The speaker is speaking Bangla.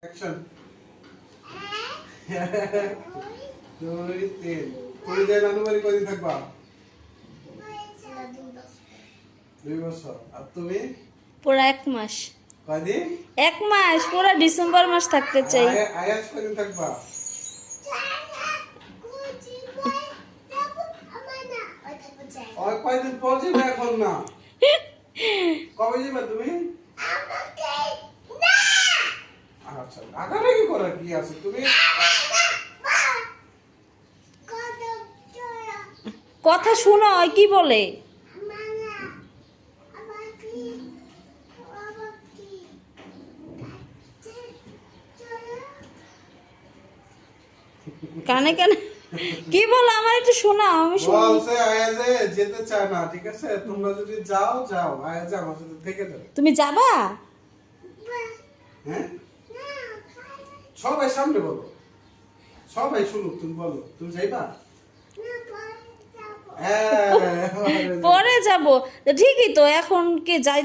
অ্যাকশন। 2 3 পুরো যায় নানু বাড়ি কদিন থাকবা? 2 বছর। আর তুমি? পুরা 1 মাস। কদিন? 1 মাস, পুরা ডিসেম্বর মাস থাকতে চাই। আয়াস কদিন থাকবা? ওই কয়দিন পর যাবে এখন না? কবে যাবে তুমি? আচ্ছা, রাগারাগি করার কি আছে তুমি? কথা শুনো, ওই কি বলে? কানে কানে কি বলো, আমার একটু শোনাও, আমি শুনি। বলছে আয়াজে যেতে চায় না, ঠিক আছে? তোমরা যদি যাও যাও, আয়াজে আমার সাথে থেকে যাও। তুমি যাবা? হ্যাঁ, সবাই সামনে বলো, সবাই শুনুক, তুমি বলো তুমি যাইবা? হ্যাঁ, পরে যাব। ঠিকই তো, এখন কি যাই?